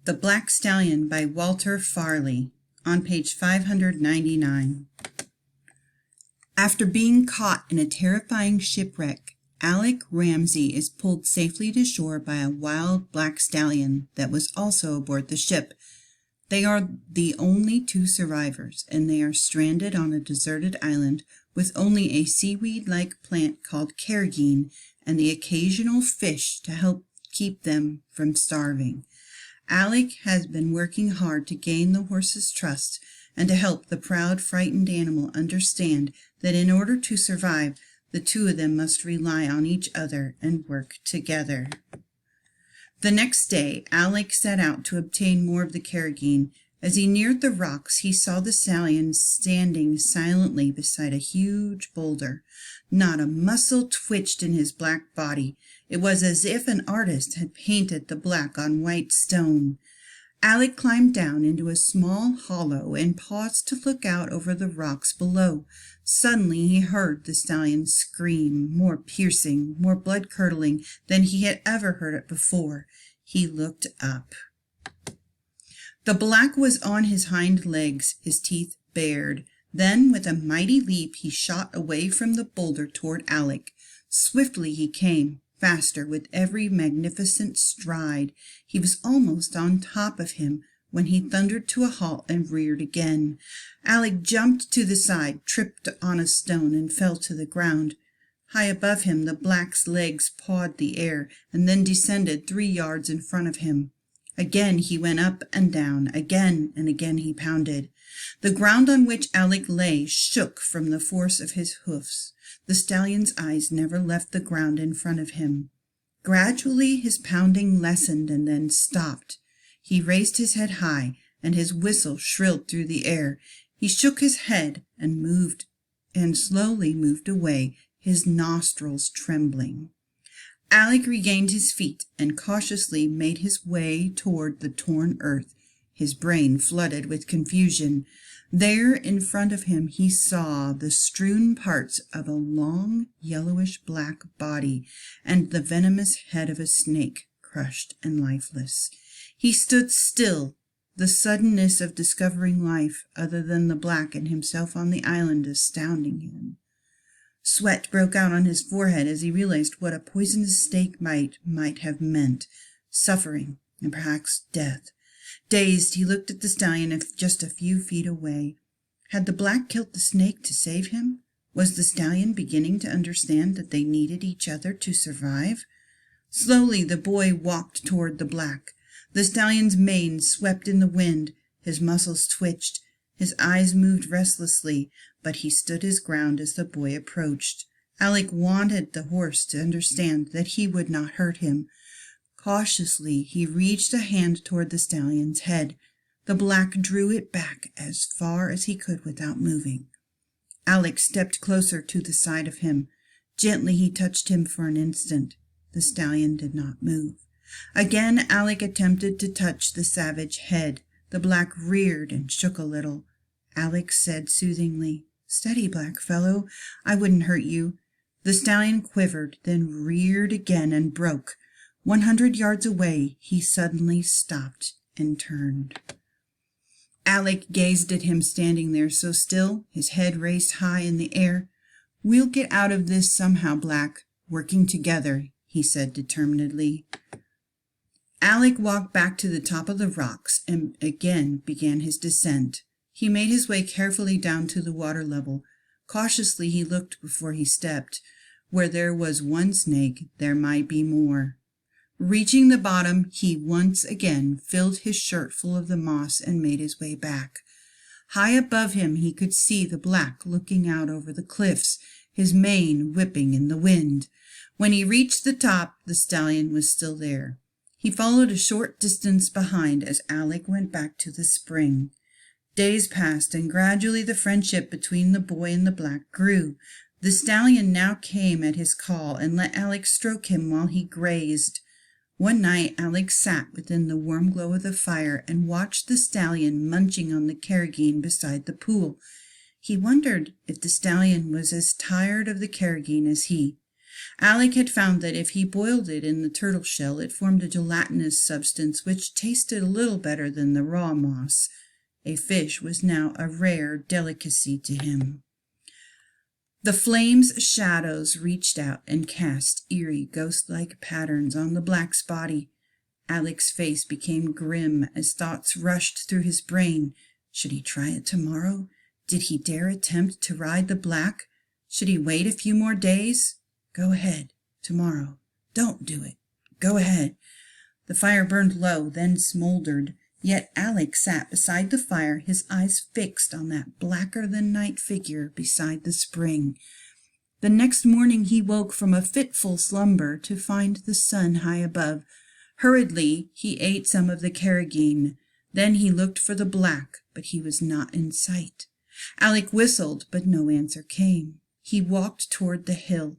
The Black Stallion by Walter Farley, on page 599. After being caught in a terrifying shipwreck, Alec Ramsey is pulled safely to shore by a wild black stallion that was also aboard the ship. They are the only two survivors, and they are stranded on a deserted island with only a seaweed-like plant called carrageen and the occasional fish to help keep them from starving. Alec has been working hard to gain the horse's trust and to help the proud, frightened animal understand that in order to survive, the two of them must rely on each other and work together. The next day, Alec set out to obtain more of the carrageen. As he neared the rocks, he saw the stallion standing silently beside a huge boulder. Not a muscle twitched in his black body. It was as if an artist had painted the black on white stone. Alec climbed down into a small hollow and paused to look out over the rocks below. Suddenly he heard the stallion scream, more piercing, more blood-curdling than he had ever heard it before. He looked up. The black was on his hind legs, his teeth bared. Then, with a mighty leap, he shot away from the boulder toward Alec. Swiftly he came, faster with every magnificent stride. He was almost on top of him when he thundered to a halt and reared again. Alec jumped to the side, tripped on a stone, and fell to the ground. High above him, the black's legs pawed the air and then descended 3 yards in front of him. Again he went up and down. Again and again he pounded. The ground on which Alec lay shook from the force of his hoofs. The stallion's eyes never left the ground in front of him. Gradually his pounding lessened and then stopped. He raised his head high, and his whistle shrilled through the air. He shook his head and slowly moved away, his nostrils trembling. Alec regained his feet and cautiously made his way toward the torn earth, his brain flooded with confusion. There in front of him he saw the strewn parts of a long yellowish-black body and the venomous head of a snake, crushed and lifeless. He stood still, the suddenness of discovering life other than the black and himself on the island astounding him. Sweat broke out on his forehead as he realized what a poisonous snake might have meant, suffering and perhaps death. Dazed, he looked at the stallion just a few feet away. Had the black killed the snake to save him? Was the stallion beginning to understand that they needed each other to survive? Slowly the boy walked toward the black. The stallion's mane swept in the wind. His muscles twitched. His eyes moved restlessly, but he stood his ground as the boy approached. Alec wanted the horse to understand that he would not hurt him. Cautiously he reached a hand toward the stallion's head. The black drew it back as far as he could without moving. Alec stepped closer to the side of him. Gently he touched him for an instant. The stallion did not move. Again Alec attempted to touch the savage head. The black reared and shook a little. Alec said soothingly, "Steady, black fellow. I wouldn't hurt you." The stallion quivered, then reared again and broke. 100 yards away, he suddenly stopped and turned. Alec gazed at him standing there so still, his head raised high in the air. "We'll get out of this somehow, Black, working together," he said determinedly. Alec walked back to the top of the rocks and again began his descent. He made his way carefully down to the water level. Cautiously he looked before he stepped. Where there was one snake, there might be more. Reaching the bottom, he once again filled his shirt full of the moss and made his way back. High above him he could see the black looking out over the cliffs, his mane whipping in the wind. When he reached the top, the stallion was still there. He followed a short distance behind as Alec went back to the spring. Days passed, and gradually the friendship between the boy and the black grew. The stallion now came at his call and let Alec stroke him while he grazed. One night Alec sat within the warm glow of the fire and watched the stallion munching on the carrageen beside the pool. He wondered if the stallion was as tired of the carrageen as he. Alec had found that if he boiled it in the turtle shell, it formed a gelatinous substance which tasted a little better than the raw moss. A fish was now a rare delicacy to him. The flame's shadows reached out and cast eerie, ghost-like patterns on the black's body. Alec's face became grim as thoughts rushed through his brain. Should he try it tomorrow? Did he dare attempt to ride the black? Should he wait a few more days? Go ahead. Tomorrow. Don't do it. Go ahead. The fire burned low, then smoldered. Yet Alec sat beside the fire, his eyes fixed on that blacker-than-night figure beside the spring. The next morning he woke from a fitful slumber to find the sun high above. Hurriedly he ate some of the carrageen. Then he looked for the black, but he was not in sight. Alec whistled, but no answer came. He walked toward the hill.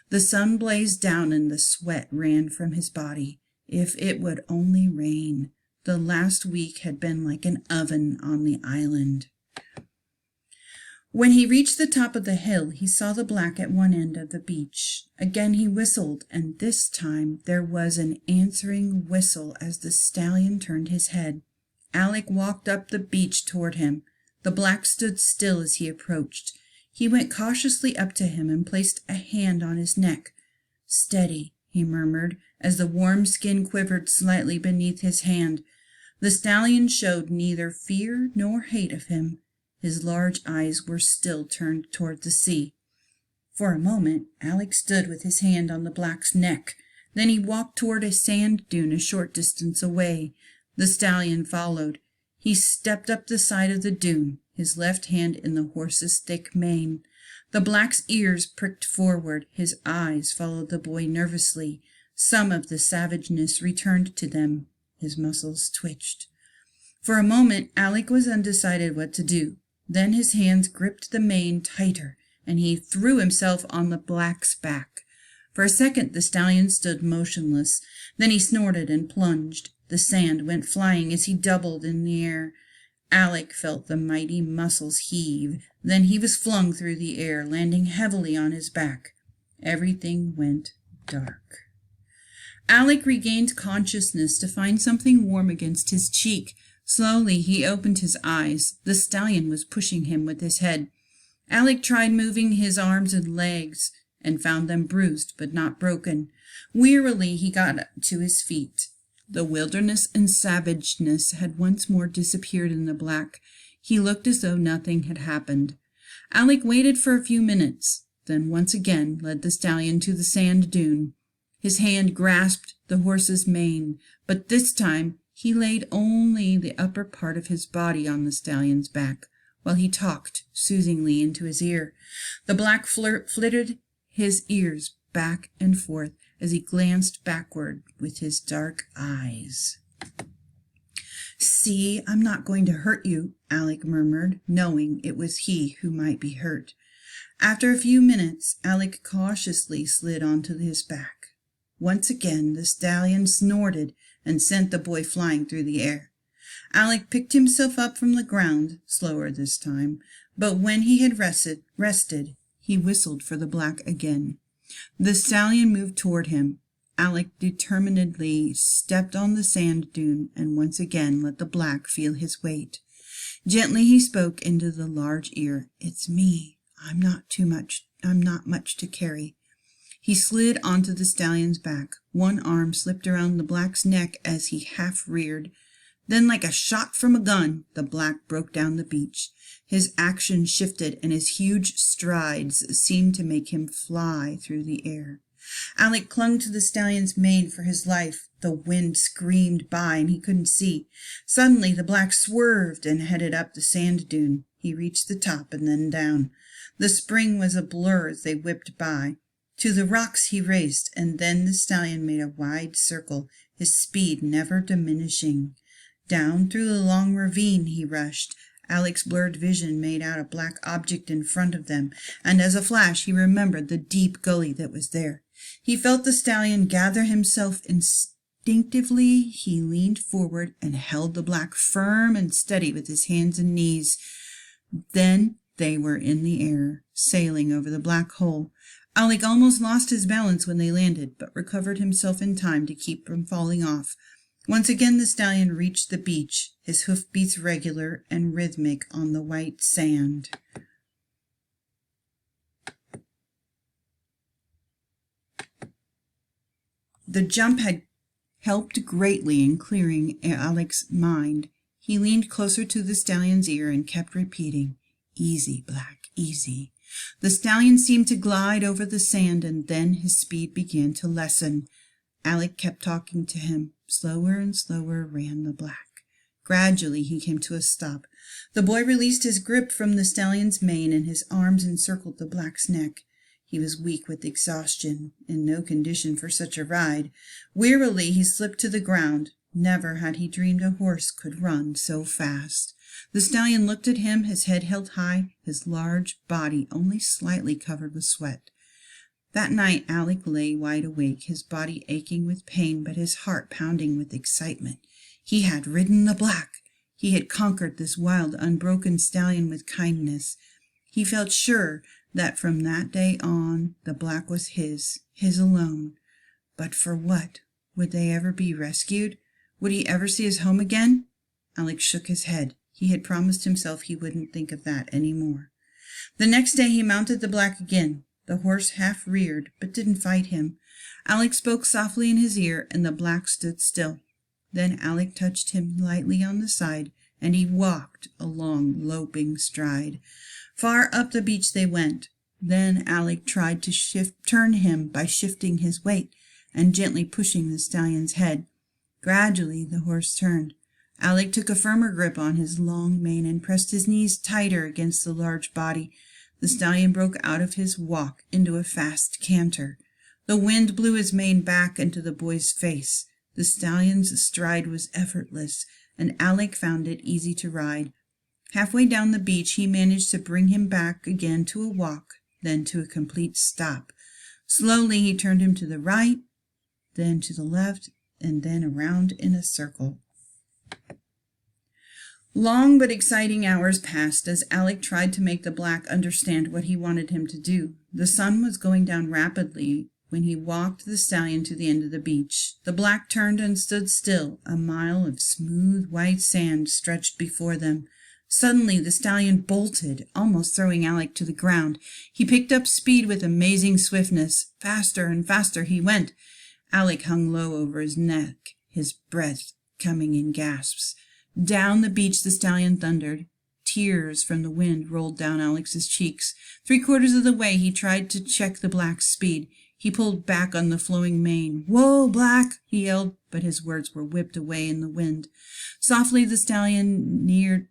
The sun blazed down and the sweat ran from his body. If it would only rain. The last week had been like an oven on the island. When he reached the top of the hill, he saw the black at one end of the beach. Again he whistled, and this time there was an answering whistle as the stallion turned his head. Alec walked up the beach toward him. The black stood still as he approached. He went cautiously up to him and placed a hand on his neck. "Steady," he murmured, as the warm skin quivered slightly beneath his hand. The stallion showed neither fear nor hate of him. His large eyes were still turned toward the sea. For a moment Alec stood with his hand on the black's neck. Then he walked toward a sand dune a short distance away. The stallion followed. He stepped up the side of the dune, his left hand in the horse's thick mane. The black's ears pricked forward. His eyes followed the boy nervously. Some of the savageness returned to them. His muscles twitched. For a moment Alec was undecided what to do. Then his hands gripped the mane tighter, and he threw himself on the black's back. For a second the stallion stood motionless. Then he snorted and plunged. The sand went flying as he doubled in the air. Alec felt the mighty muscles heave. Then he was flung through the air, landing heavily on his back. Everything went dark. Alec regained consciousness to find something warm against his cheek. Slowly he opened his eyes. The stallion was pushing him with his head. Alec tried moving his arms and legs, and found them bruised but not broken. Wearily he got to his feet. The wilderness and savageness had once more disappeared in the black. He looked as though nothing had happened. Alec waited for a few minutes, then once again led the stallion to the sand dune. His hand grasped the horse's mane, but this time he laid only the upper part of his body on the stallion's back, while he talked soothingly into his ear. The black flitted his ears back and forth as he glanced backward with his dark eyes. "See, I'm not going to hurt you," Alec murmured, knowing it was he who might be hurt. After a few minutes, Alec cautiously slid onto his back. Once again the stallion snorted and sent the boy flying through the air. Alec picked himself up from the ground, slower this time, but when he had rested, he whistled for the black again. The stallion moved toward him. Alec determinedly stepped on the sand dune and once again let the black feel his weight. Gently he spoke into the large ear. "It's me. I'm not much to carry." He slid onto the stallion's back. One arm slipped around the black's neck as he half-reared. Then, like a shot from a gun, the black broke down the beach. His action shifted, and his huge strides seemed to make him fly through the air. Alec clung to the stallion's mane for his life. The wind screamed by, and he couldn't see. Suddenly, the black swerved and headed up the sand dune. He reached the top and then down. The spring was a blur as they whipped by. To the rocks he raced, and then the stallion made a wide circle, his speed never diminishing. Down through the long ravine he rushed. Alec's blurred vision made out a black object in front of them, and as a flash he remembered the deep gully that was there. He felt the stallion gather himself instinctively. He leaned forward and held the black firm and steady with his hands and knees. Then they were in the air, sailing over the black hole. Alec almost lost his balance when they landed, but recovered himself in time to keep from falling off. Once again the stallion reached the beach, his hoofbeats regular and rhythmic on the white sand. The jump had helped greatly in clearing Alec's mind. He leaned closer to the stallion's ear and kept repeating, "Easy, Black, easy." The stallion seemed to glide over the sand, and then his speed began to lessen. Alec kept talking to him. Slower and slower ran the black. Gradually he came to a stop. The boy released his grip from the stallion's mane, and his arms encircled the black's neck. He was weak with exhaustion, in no condition for such a ride. Wearily he slipped to the ground. Never had he dreamed a horse could run so fast. The stallion looked at him, his head held high, his large body only slightly covered with sweat. That night Alec lay wide awake, his body aching with pain, but his heart pounding with excitement. He had ridden the black. He had conquered this wild, unbroken stallion with kindness. He felt sure that from that day on the black was his alone. But for what? Would they ever be rescued? Would he ever see his home again? Alec shook his head. He had promised himself he wouldn't think of that any more. The next day he mounted the black again. The horse half reared, but didn't fight him. Alec spoke softly in his ear, and the black stood still. Then Alec touched him lightly on the side, and he walked a long, loping stride. Far up the beach they went. Then Alec tried to turn him by shifting his weight and gently pushing the stallion's head. Gradually the horse turned. Alec took a firmer grip on his long mane and pressed his knees tighter against the large body. The stallion broke out of his walk into a fast canter. The wind blew his mane back into the boy's face. The stallion's stride was effortless, and Alec found it easy to ride. Halfway down the beach he managed to bring him back again to a walk, then to a complete stop. Slowly he turned him to the right, then to the left, and then around in a circle. Long but exciting hours passed as Alec tried to make the black understand what he wanted him to do. The sun was going down rapidly when he walked the stallion to the end of the beach. The black turned and stood still. A mile of smooth white sand stretched before them. Suddenly the stallion bolted, almost throwing Alec to the ground. He picked up speed with amazing swiftness. Faster and faster he went. Alec hung low over his neck, his breath coming in gasps. Down the beach the stallion thundered. Tears from the wind rolled down Alec's cheeks. 3/4 of the way he tried to check the black's speed. He pulled back on the flowing mane. "Whoa, Black!" he yelled, but his words were whipped away in the wind. Swiftly the stallion neared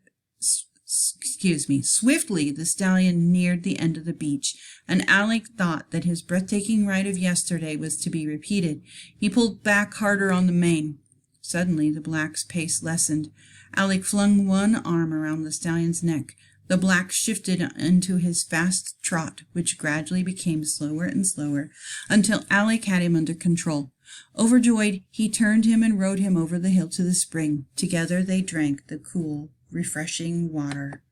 the end of the beach, and Alec thought that his breathtaking ride of yesterday was to be repeated. He pulled back harder on the mane. Suddenly the black's pace lessened. Alec flung one arm around the stallion's neck. The black shifted into his fast trot, which gradually became slower and slower, until Alec had him under control. Overjoyed, he turned him and rode him over the hill to the spring. Together they drank the cool, refreshing water.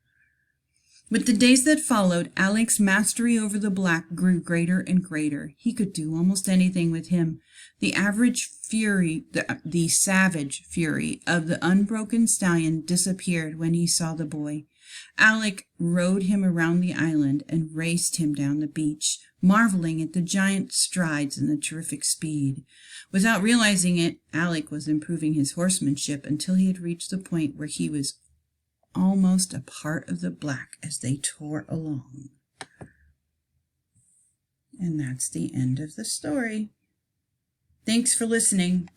With the days that followed, Alec's mastery over the black grew greater and greater. He could do almost anything with him. The savage fury of the unbroken stallion disappeared when he saw the boy. Alec rode him around the island and raced him down the beach, marveling at the giant strides and the terrific speed. Without realizing it, Alec was improving his horsemanship until he had reached the point where he was almost a part of the black as they tore along. And that's the end of the story. Thanks for listening.